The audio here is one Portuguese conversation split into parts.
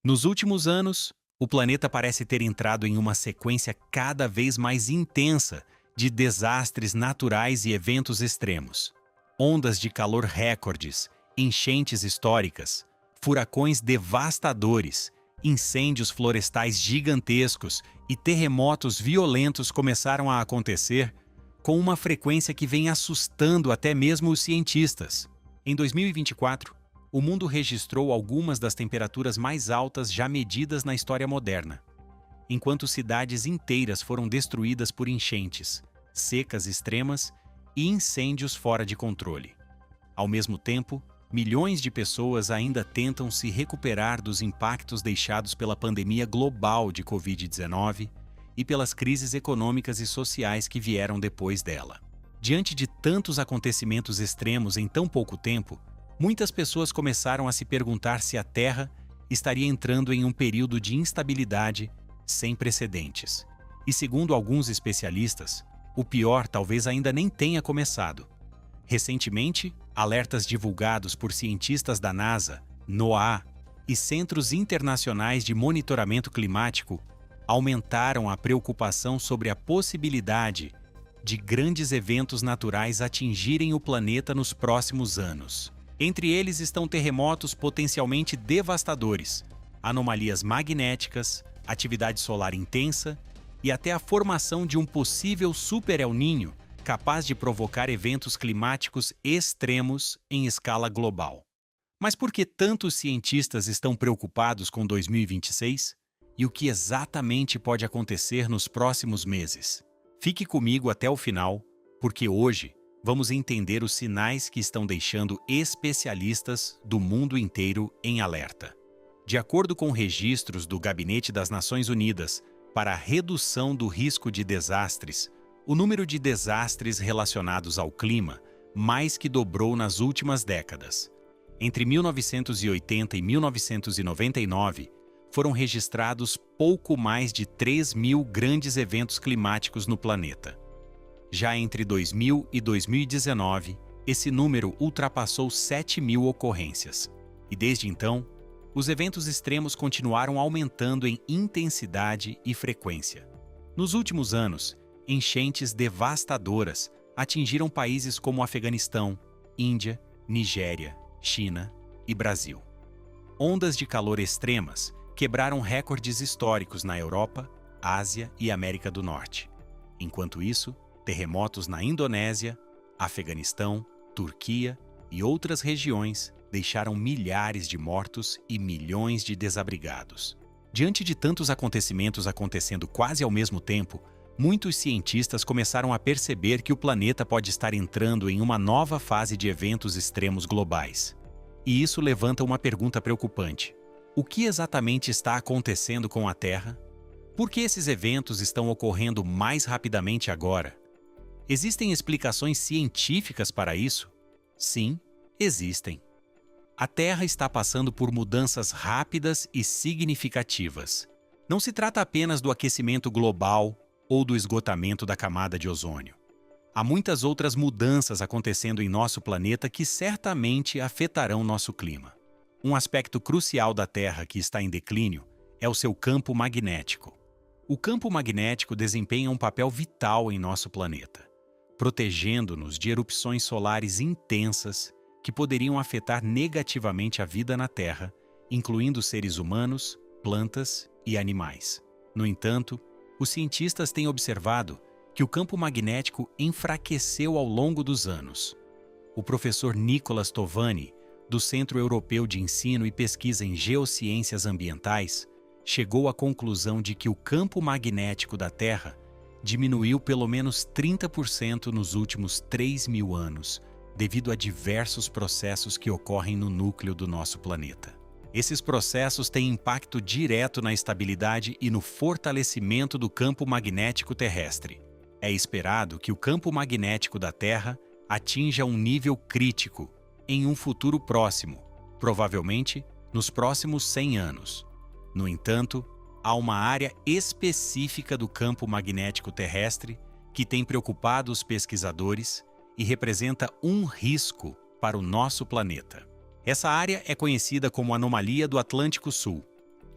Nos últimos anos, o planeta parece ter entrado em uma sequência cada vez mais intensa de desastres naturais e eventos extremos. Ondas de calor recordes, enchentes históricas, furacões devastadores, incêndios florestais gigantescos e terremotos violentos começaram a acontecer com uma frequência que vem assustando até mesmo os cientistas. Em 2024, o mundo registrou algumas das temperaturas mais altas já medidas na história moderna, enquanto cidades inteiras foram destruídas por enchentes, secas extremas e incêndios fora de controle. Ao mesmo tempo, milhões de pessoas ainda tentam se recuperar dos impactos deixados pela pandemia global de Covid-19 e pelas crises econômicas e sociais que vieram depois dela. Diante de tantos acontecimentos extremos em tão pouco tempo, muitas pessoas começaram a se perguntar se a Terra estaria entrando em um período de instabilidade sem precedentes. E segundo alguns especialistas, o pior talvez ainda nem tenha começado. Recentemente, alertas divulgados por cientistas da NASA, NOAA e centros internacionais de monitoramento climático aumentaram a preocupação sobre a possibilidade de grandes eventos naturais atingirem o planeta nos próximos anos. Entre eles estão terremotos potencialmente devastadores, anomalias magnéticas, atividade solar intensa e até a formação de um possível Super El Niño capaz de provocar eventos climáticos extremos em escala global. Mas por que tantos cientistas estão preocupados com 2026? E o que exatamente pode acontecer nos próximos meses? Fique comigo até o final, porque hoje vamos entender os sinais que estão deixando especialistas do mundo inteiro em alerta. De acordo com registros do Gabinete das Nações Unidas para a Redução do Risco de Desastres, o número de desastres relacionados ao clima mais que dobrou nas últimas décadas. Entre 1980 e 1999, foram registrados pouco mais de 3.000 grandes eventos climáticos no planeta. Já entre 2000 e 2019, esse número ultrapassou 7.000 ocorrências. E desde então, os eventos extremos continuaram aumentando em intensidade e frequência. Nos últimos anos, enchentes devastadoras atingiram países como Afeganistão, Índia, Nigéria, China e Brasil. Ondas de calor extremas quebraram recordes históricos na Europa, Ásia e América do Norte. Enquanto isso, terremotos na Indonésia, Afeganistão, Turquia e outras regiões deixaram milhares de mortos e milhões de desabrigados. Diante de tantos acontecimentos acontecendo quase ao mesmo tempo, muitos cientistas começaram a perceber que o planeta pode estar entrando em uma nova fase de eventos extremos globais. E isso levanta uma pergunta preocupante. O que exatamente está acontecendo com a Terra? Por que esses eventos estão ocorrendo mais rapidamente agora? Existem explicações científicas para isso? Sim, existem. A Terra está passando por mudanças rápidas e significativas. Não se trata apenas do aquecimento global ou do esgotamento da camada de ozônio. Há muitas outras mudanças acontecendo em nosso planeta que certamente afetarão nosso clima. Um aspecto crucial da Terra que está em declínio é o seu campo magnético. O campo magnético desempenha um papel vital em nosso planeta, protegendo-nos de erupções solares intensas que poderiam afetar negativamente a vida na Terra, incluindo seres humanos, plantas e animais. No entanto, os cientistas têm observado que o campo magnético enfraqueceu ao longo dos anos. O professor Nicolas Tovani, do Centro Europeu de Ensino e Pesquisa em Geociências Ambientais, chegou à conclusão de que o campo magnético da Terra diminuiu pelo menos 30% nos últimos 3.000 anos, devido a diversos processos que ocorrem no núcleo do nosso planeta. Esses processos têm impacto direto na estabilidade e no fortalecimento do campo magnético terrestre. É esperado que o campo magnético da Terra atinja um nível crítico em um futuro próximo, provavelmente nos próximos 100 anos. No entanto, há uma área específica do campo magnético terrestre que tem preocupado os pesquisadores e representa um risco para o nosso planeta. Essa área é conhecida como Anomalia do Atlântico Sul.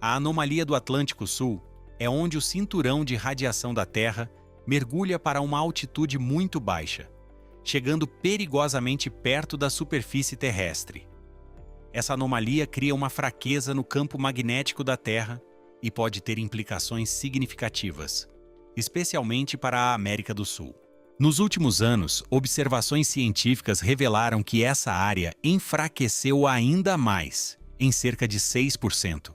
A anomalia do Atlântico Sul é onde o cinturão de radiação da Terra mergulha para uma altitude muito baixa, chegando perigosamente perto da superfície terrestre. Essa anomalia cria uma fraqueza no campo magnético da Terra e pode ter implicações significativas, especialmente para a América do Sul. Nos últimos anos, observações científicas revelaram que essa área enfraqueceu ainda mais, em cerca de 6%.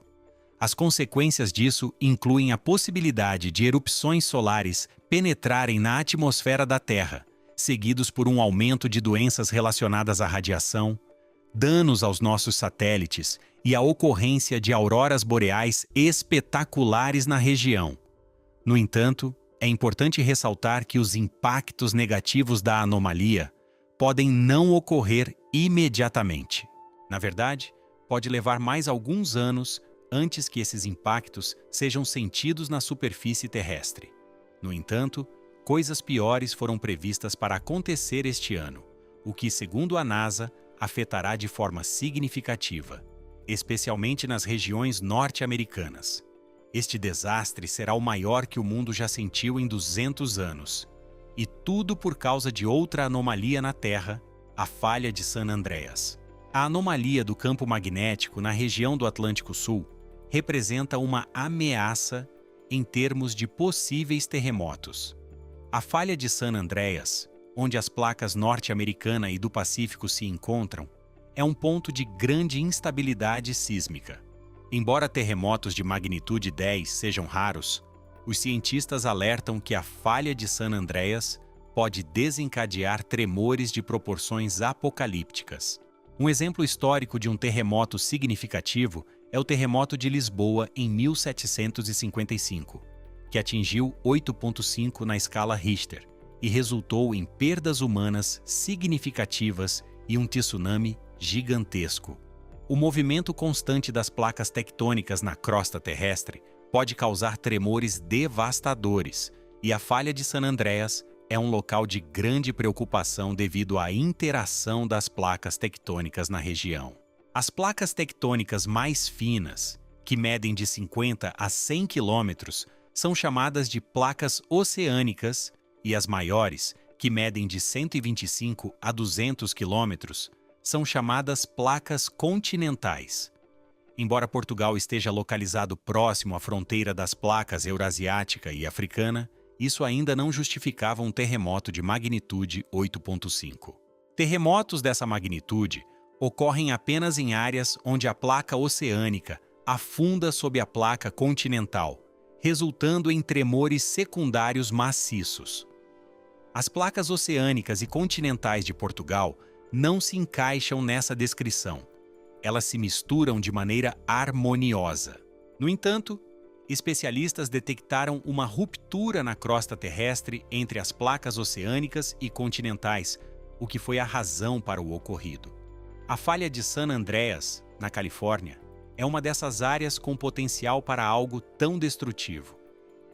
As consequências disso incluem a possibilidade de erupções solares penetrarem na atmosfera da Terra, seguidos por um aumento de doenças relacionadas à radiação, danos aos nossos satélites e a ocorrência de auroras boreais espetaculares na região. No entanto, é importante ressaltar que os impactos negativos da anomalia podem não ocorrer imediatamente. Na verdade, pode levar mais alguns anos antes que esses impactos sejam sentidos na superfície terrestre. No entanto, coisas piores foram previstas para acontecer este ano, o que, segundo a NASA, afetará de forma significativa, especialmente nas regiões norte-americanas. Este desastre será o maior que o mundo já sentiu em 200 anos, e tudo por causa de outra anomalia na Terra, a falha de San Andreas. A anomalia do campo magnético na região do Atlântico Sul representa uma ameaça em termos de possíveis terremotos. A falha de San Andreas, onde as placas norte-americana e do Pacífico se encontram, é um ponto de grande instabilidade sísmica. Embora terremotos de magnitude 10 sejam raros, os cientistas alertam que a falha de San Andreas pode desencadear tremores de proporções apocalípticas. Um exemplo histórico de um terremoto significativo é o terremoto de Lisboa em 1755, que atingiu 8,5 na escala Richter e resultou em perdas humanas significativas e um tsunami gigantesco. O movimento constante das placas tectônicas na crosta terrestre pode causar tremores devastadores, e a falha de San Andreas é um local de grande preocupação devido à interação das placas tectônicas na região. As placas tectônicas mais finas, que medem de 50 a 100 quilômetros, são chamadas de placas oceânicas, e as maiores, que medem de 125 a 200 quilômetros, são chamadas placas continentais. Embora Portugal esteja localizado próximo à fronteira das placas eurasiática e africana, isso ainda não justificava um terremoto de magnitude 8,5. Terremotos dessa magnitude ocorrem apenas em áreas onde a placa oceânica afunda sob a placa continental, resultando em tremores secundários maciços. As placas oceânicas e continentais de Portugal não se encaixam nessa descrição. Elas se misturam de maneira harmoniosa. No entanto, especialistas detectaram uma ruptura na crosta terrestre entre as placas oceânicas e continentais, o que foi a razão para o ocorrido. A falha de San Andreas, na Califórnia, é uma dessas áreas com potencial para algo tão destrutivo.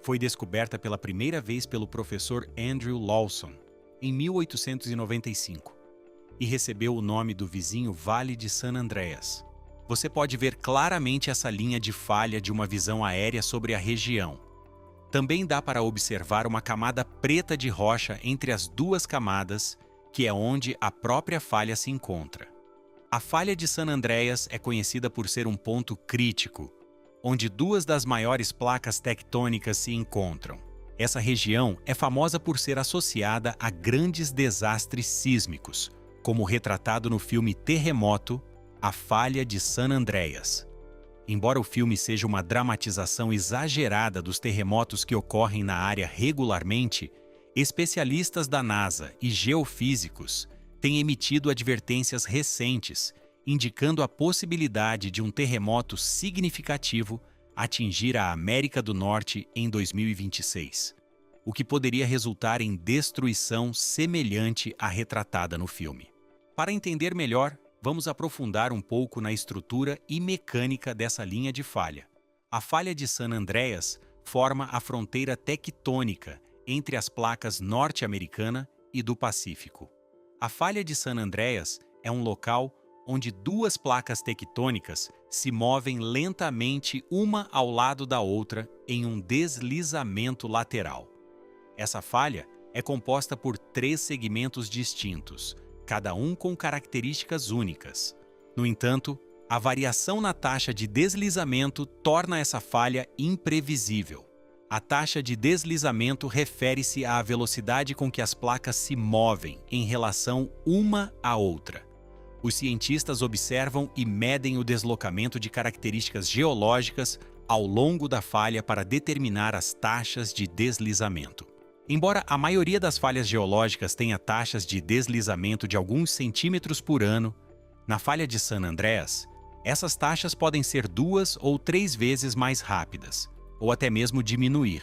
Foi descoberta pela primeira vez pelo professor Andrew Lawson, em 1895, e recebeu o nome do vizinho Vale de San Andreas. Você pode ver claramente essa linha de falha de uma visão aérea sobre a região. Também dá para observar uma camada preta de rocha entre as duas camadas, que é onde a própria falha se encontra. A falha de San Andreas é conhecida por ser um ponto crítico, onde duas das maiores placas tectônicas se encontram. Essa região é famosa por ser associada a grandes desastres sísmicos, como retratado no filme Terremoto, A Falha de San Andreas. Embora o filme seja uma dramatização exagerada dos terremotos que ocorrem na área regularmente, especialistas da NASA e geofísicos têm emitido advertências recentes, indicando a possibilidade de um terremoto significativo atingir a América do Norte em 2026, o que poderia resultar em destruição semelhante à retratada no filme. Para entender melhor, vamos aprofundar um pouco na estrutura e mecânica dessa linha de falha. A falha de San Andreas forma a fronteira tectônica entre as placas norte-americana e do Pacífico. A falha de San Andreas é um local onde duas placas tectônicas se movem lentamente uma ao lado da outra em um deslizamento lateral. Essa falha é composta por 3 segmentos distintos, cada um com características únicas. No entanto, a variação na taxa de deslizamento torna essa falha imprevisível. A taxa de deslizamento refere-se à velocidade com que as placas se movem em relação uma à outra. Os cientistas observam e medem o deslocamento de características geológicas ao longo da falha para determinar as taxas de deslizamento. Embora a maioria das falhas geológicas tenha taxas de deslizamento de alguns centímetros por ano, na falha de San Andreas, essas taxas podem ser 2 ou 3 vezes mais rápidas, ou até mesmo diminuir.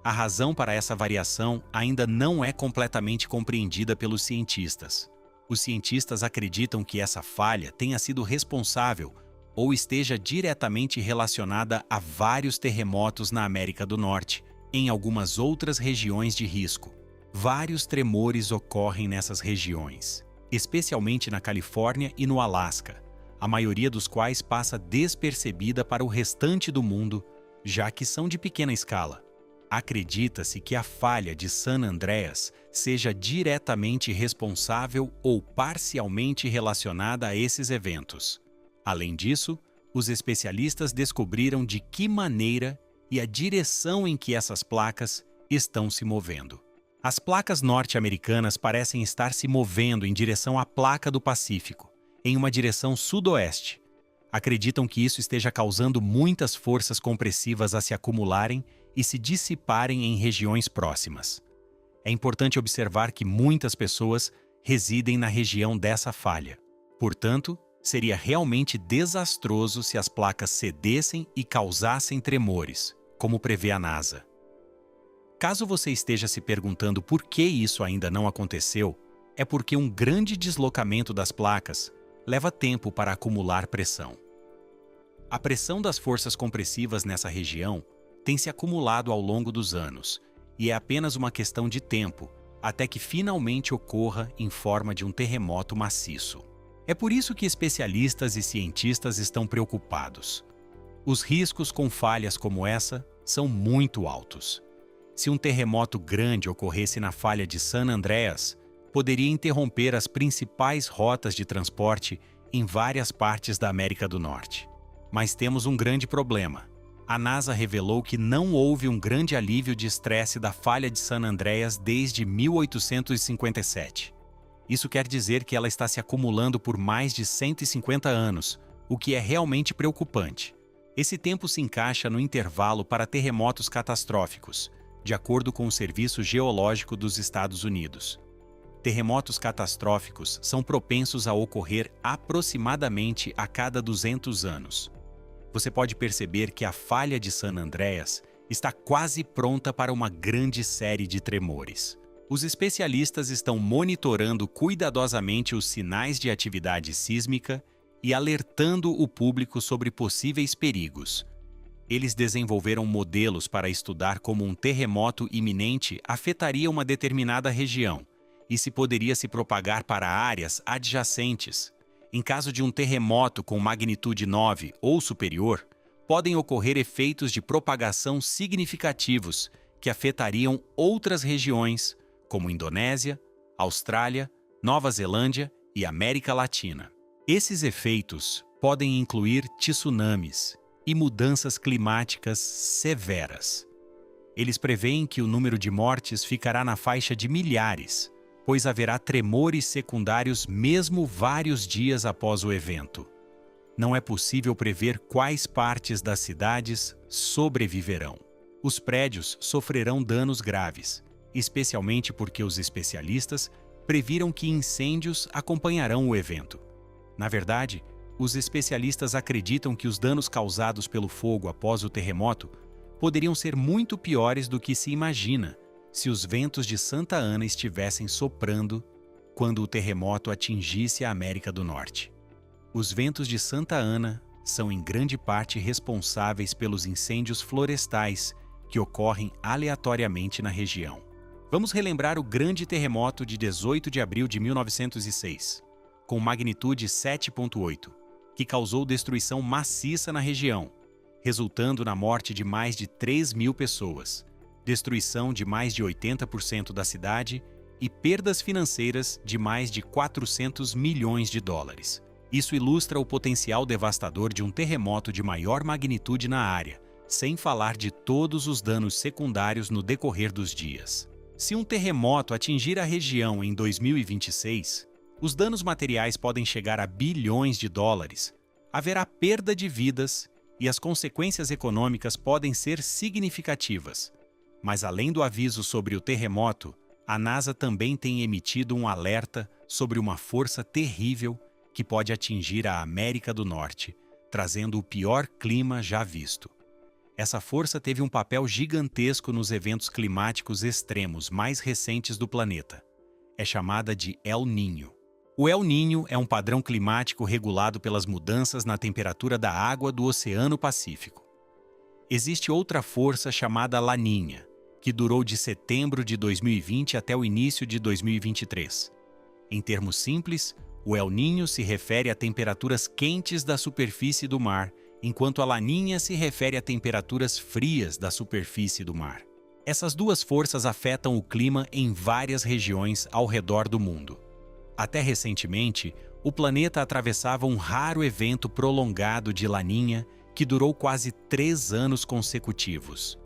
A razão para essa variação ainda não é completamente compreendida pelos cientistas. Os cientistas acreditam que essa falha tenha sido responsável ou esteja diretamente relacionada a vários terremotos na América do Norte, em algumas outras regiões de risco. Vários tremores ocorrem nessas regiões, especialmente na Califórnia e no Alasca, a maioria dos quais passa despercebida para o restante do mundo, já que são de pequena escala. Acredita-se que a falha de San Andreas seja diretamente responsável ou parcialmente relacionada a esses eventos. Além disso, os especialistas descobriram de que maneira e a direção em que essas placas estão se movendo. As placas norte-americanas parecem estar se movendo em direção à placa do Pacífico, em uma direção sudoeste. Acreditam que isso esteja causando muitas forças compressivas a se acumularem e se dissiparem em regiões próximas. É importante observar que muitas pessoas residem na região dessa falha. Portanto, seria realmente desastroso se as placas cedessem e causassem tremores, como prevê a NASA. Caso você esteja se perguntando por que isso ainda não aconteceu, é porque um grande deslocamento das placas leva tempo para acumular pressão. A pressão das forças compressivas nessa região tem se acumulado ao longo dos anos, e é apenas uma questão de tempo até que finalmente ocorra em forma de um terremoto maciço. É por isso que especialistas e cientistas estão preocupados. Os riscos com falhas como essa são muito altos. Se um terremoto grande ocorresse na falha de San Andreas, poderia interromper as principais rotas de transporte em várias partes da América do Norte. Mas temos um grande problema. A NASA revelou que não houve um grande alívio de estresse da falha de San Andreas desde 1857. Isso quer dizer que ela está se acumulando por mais de 150 anos, o que é realmente preocupante. Esse tempo se encaixa no intervalo para terremotos catastróficos, de acordo com o Serviço Geológico dos Estados Unidos. Terremotos catastróficos são propensos a ocorrer aproximadamente a cada 200 anos. Você pode perceber que a falha de San Andreas está quase pronta para uma grande série de tremores. Os especialistas estão monitorando cuidadosamente os sinais de atividade sísmica e alertando o público sobre possíveis perigos. Eles desenvolveram modelos para estudar como um terremoto iminente afetaria uma determinada região e se poderia se propagar para áreas adjacentes. Em caso de um terremoto com magnitude 9 ou superior, podem ocorrer efeitos de propagação significativos que afetariam outras regiões, como Indonésia, Austrália, Nova Zelândia e América Latina. Esses efeitos podem incluir tsunamis e mudanças climáticas severas. Eles preveem que o número de mortes ficará na faixa de milhares, pois haverá tremores secundários mesmo vários dias após o evento. Não é possível prever quais partes das cidades sobreviverão. Os prédios sofrerão danos graves, especialmente porque os especialistas previram que incêndios acompanharão o evento. Na verdade, os especialistas acreditam que os danos causados pelo fogo após o terremoto poderiam ser muito piores do que se imagina se os ventos de Santa Ana estivessem soprando quando o terremoto atingisse a América do Norte. Os ventos de Santa Ana são em grande parte responsáveis pelos incêndios florestais que ocorrem aleatoriamente na região. Vamos relembrar o grande terremoto de 18 de abril de 1906, com magnitude 7,8, que causou destruição maciça na região, resultando na morte de mais de 3.000 pessoas, destruição de mais de 80% da cidade e perdas financeiras de mais de 400 milhões de dólares. Isso ilustra o potencial devastador de um terremoto de maior magnitude na área, sem falar de todos os danos secundários no decorrer dos dias. Se um terremoto atingir a região em 2026, os danos materiais podem chegar a bilhões de dólares, haverá perda de vidas e as consequências econômicas podem ser significativas. Mas além do aviso sobre o terremoto, a NASA também tem emitido um alerta sobre uma força terrível que pode atingir a América do Norte, trazendo o pior clima já visto. Essa força teve um papel gigantesco nos eventos climáticos extremos mais recentes do planeta. É chamada de El Niño. O El Niño é um padrão climático regulado pelas mudanças na temperatura da água do Oceano Pacífico. Existe outra força chamada Laninha, que durou de setembro de 2020 até o início de 2023. Em termos simples, o El Niño se refere a temperaturas quentes da superfície do mar, enquanto a Laninha se refere a temperaturas frias da superfície do mar. Essas duas forças afetam o clima em várias regiões ao redor do mundo. Até recentemente, o planeta atravessava um raro evento prolongado de Laninha que durou quase 3 anos consecutivos.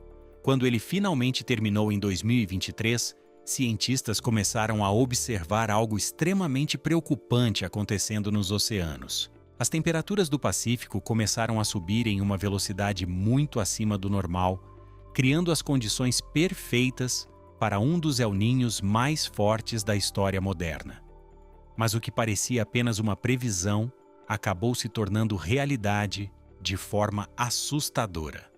Quando ele finalmente terminou em 2023, cientistas começaram a observar algo extremamente preocupante acontecendo nos oceanos. As temperaturas do Pacífico começaram a subir em uma velocidade muito acima do normal, criando as condições perfeitas para um dos El Niños mais fortes da história moderna. Mas o que parecia apenas uma previsão acabou se tornando realidade de forma assustadora.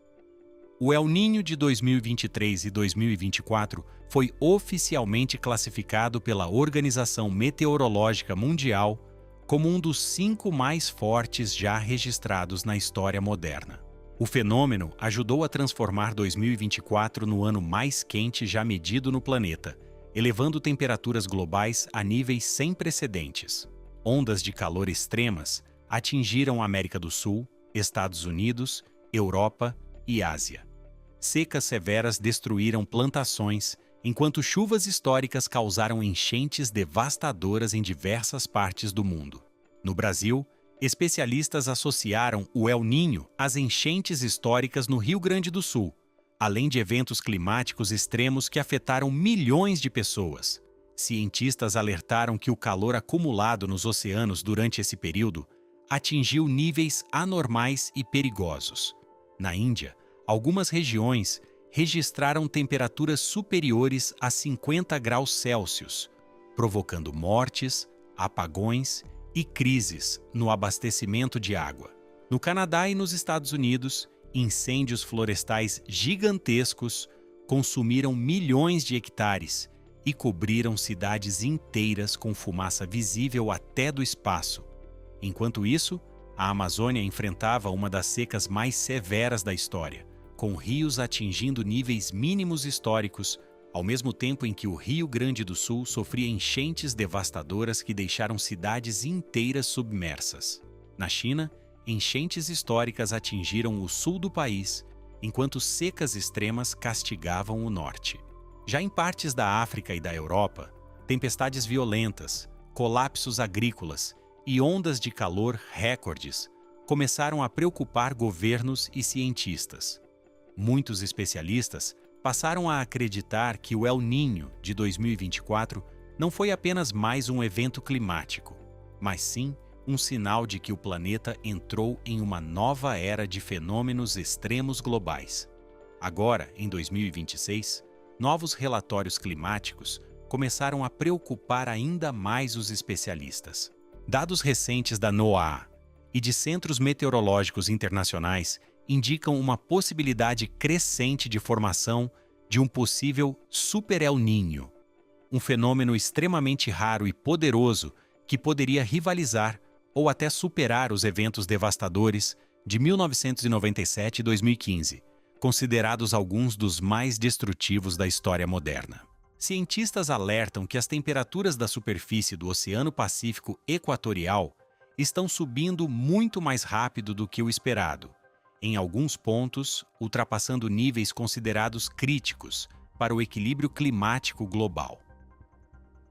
O El Niño de 2023 e 2024 foi oficialmente classificado pela Organização Meteorológica Mundial como um dos 5 mais fortes já registrados na história moderna. O fenômeno ajudou a transformar 2024 no ano mais quente já medido no planeta, elevando temperaturas globais a níveis sem precedentes. Ondas de calor extremas atingiram a América do Sul, Estados Unidos, Europa e Ásia. Secas severas destruíram plantações, enquanto chuvas históricas causaram enchentes devastadoras em diversas partes do mundo. No Brasil, especialistas associaram o El Niño às enchentes históricas no Rio Grande do Sul, além de eventos climáticos extremos que afetaram milhões de pessoas. Cientistas alertaram que o calor acumulado nos oceanos durante esse período atingiu níveis anormais e perigosos. Na Índia, algumas regiões registraram temperaturas superiores a 50 graus Celsius, provocando mortes, apagões e crises no abastecimento de água. No Canadá e nos Estados Unidos, incêndios florestais gigantescos consumiram milhões de hectares e cobriram cidades inteiras com fumaça visível até do espaço. Enquanto isso, a Amazônia enfrentava uma das secas mais severas da história, com rios atingindo níveis mínimos históricos, ao mesmo tempo em que o Rio Grande do Sul sofria enchentes devastadoras que deixaram cidades inteiras submersas. Na China, enchentes históricas atingiram o sul do país, enquanto secas extremas castigavam o norte. Já em partes da África e da Europa, tempestades violentas, colapsos agrícolas e ondas de calor recordes começaram a preocupar governos e cientistas. Muitos especialistas passaram a acreditar que o El Niño de 2024 não foi apenas mais um evento climático, mas sim um sinal de que o planeta entrou em uma nova era de fenômenos extremos globais. Agora, em 2026, novos relatórios climáticos começaram a preocupar ainda mais os especialistas. Dados recentes da NOAA e de centros meteorológicos internacionais indicam uma possibilidade crescente de formação de um possível Super El Niño, um fenômeno extremamente raro e poderoso que poderia rivalizar ou até superar os eventos devastadores de 1997 e 2015, considerados alguns dos mais destrutivos da história moderna. Cientistas alertam que as temperaturas da superfície do Oceano Pacífico Equatorial estão subindo muito mais rápido do que o esperado, em alguns pontos ultrapassando níveis considerados críticos para o equilíbrio climático global.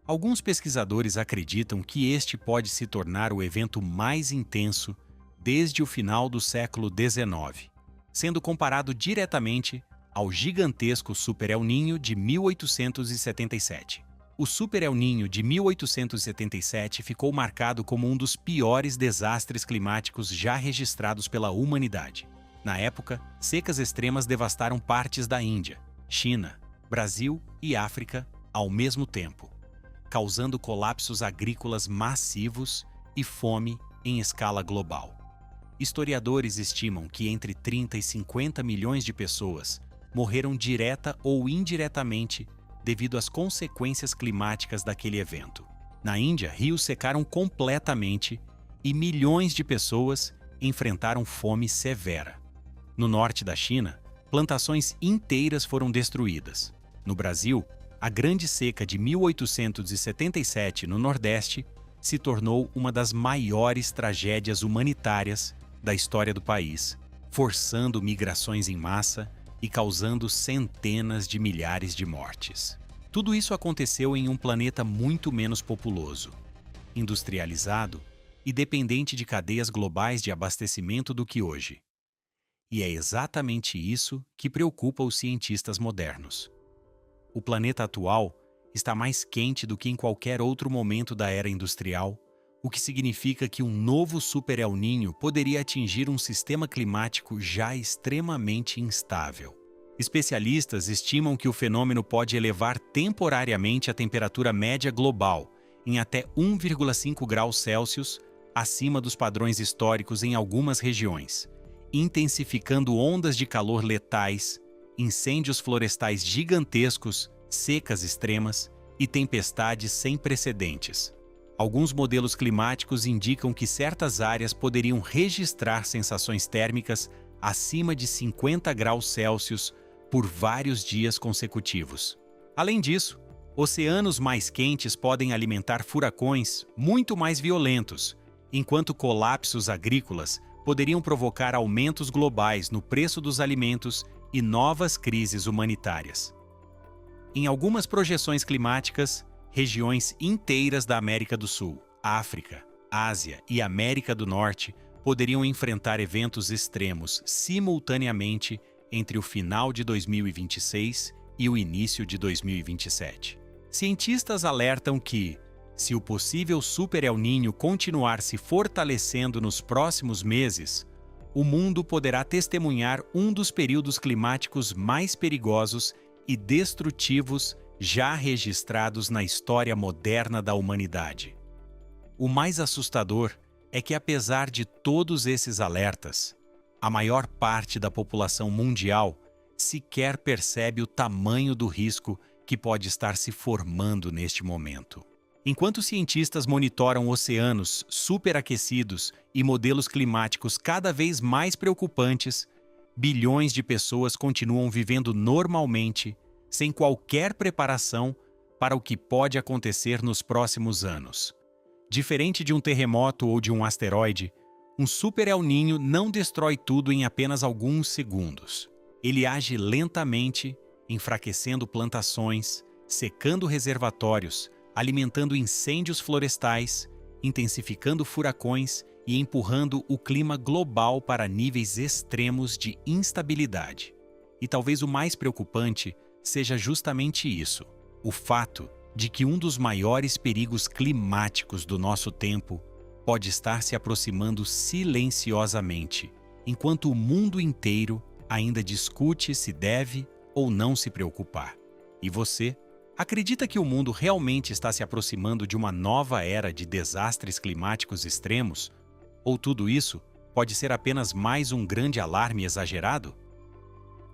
Alguns pesquisadores acreditam que este pode se tornar o evento mais intenso desde o final do século XIX, sendo comparado diretamente ao gigantesco Super El Niño de 1877. O Super El Niño de 1877 ficou marcado como um dos piores desastres climáticos já registrados pela humanidade. Na época, secas extremas devastaram partes da Índia, China, Brasil e África ao mesmo tempo, causando colapsos agrícolas massivos e fome em escala global. Historiadores estimam que entre 30 e 50 milhões de pessoas morreram direta ou indiretamente devido às consequências climáticas daquele evento. Na Índia, rios secaram completamente e milhões de pessoas enfrentaram fome severa. No norte da China, plantações inteiras foram destruídas. No Brasil, a Grande Seca de 1877 no Nordeste se tornou uma das maiores tragédias humanitárias da história do país, forçando migrações em massa e causando centenas de milhares de mortes. Tudo isso aconteceu em um planeta muito menos populoso, industrializado e dependente de cadeias globais de abastecimento do que hoje. E é exatamente isso que preocupa os cientistas modernos. O planeta atual está mais quente do que em qualquer outro momento da era industrial, o que significa que um novo Super El Niño poderia atingir um sistema climático já extremamente instável. Especialistas estimam que o fenômeno pode elevar temporariamente a temperatura média global em até 1,5 graus Celsius acima dos padrões históricos em algumas regiões, intensificando ondas de calor letais, incêndios florestais gigantescos, secas extremas e tempestades sem precedentes. Alguns modelos climáticos indicam que certas áreas poderiam registrar sensações térmicas acima de 50 graus Celsius por vários dias consecutivos. Além disso, oceanos mais quentes podem alimentar furacões muito mais violentos, enquanto colapsos agrícolas poderiam provocar aumentos globais no preço dos alimentos e novas crises humanitárias. Em algumas projeções climáticas, regiões inteiras da América do Sul, África, Ásia e América do Norte poderiam enfrentar eventos extremos simultaneamente entre o final de 2026 e o início de 2027. Cientistas alertam que, se o possível Super El Niño continuar se fortalecendo nos próximos meses, o mundo poderá testemunhar um dos períodos climáticos mais perigosos e destrutivos já registrados na história moderna da humanidade. O mais assustador é que, apesar de todos esses alertas, a maior parte da população mundial sequer percebe o tamanho do risco que pode estar se formando neste momento. Enquanto cientistas monitoram oceanos superaquecidos e modelos climáticos cada vez mais preocupantes, bilhões de pessoas continuam vivendo normalmente, sem qualquer preparação para o que pode acontecer nos próximos anos. Diferente de um terremoto ou de um asteroide, um Super El Niño não destrói tudo em apenas alguns segundos. Ele age lentamente, enfraquecendo plantações, secando reservatórios, alimentando incêndios florestais, intensificando furacões e empurrando o clima global para níveis extremos de instabilidade. E talvez o mais preocupante seja justamente isso, o fato de que um dos maiores perigos climáticos do nosso tempo pode estar se aproximando silenciosamente, enquanto o mundo inteiro ainda discute se deve ou não se preocupar. E você? Acredita que o mundo realmente está se aproximando de uma nova era de desastres climáticos extremos? Ou tudo isso pode ser apenas mais um grande alarme exagerado?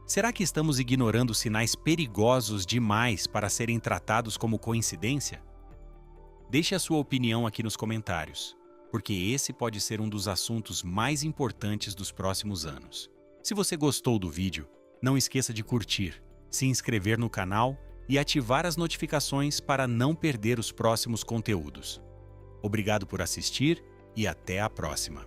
Será que estamos ignorando sinais perigosos demais para serem tratados como coincidência? Deixe a sua opinião aqui nos comentários, porque esse pode ser um dos assuntos mais importantes dos próximos anos. Se você gostou do vídeo, não esqueça de curtir, se inscrever no canal e ativar as notificações para não perder os próximos conteúdos. Obrigado por assistir e até a próxima.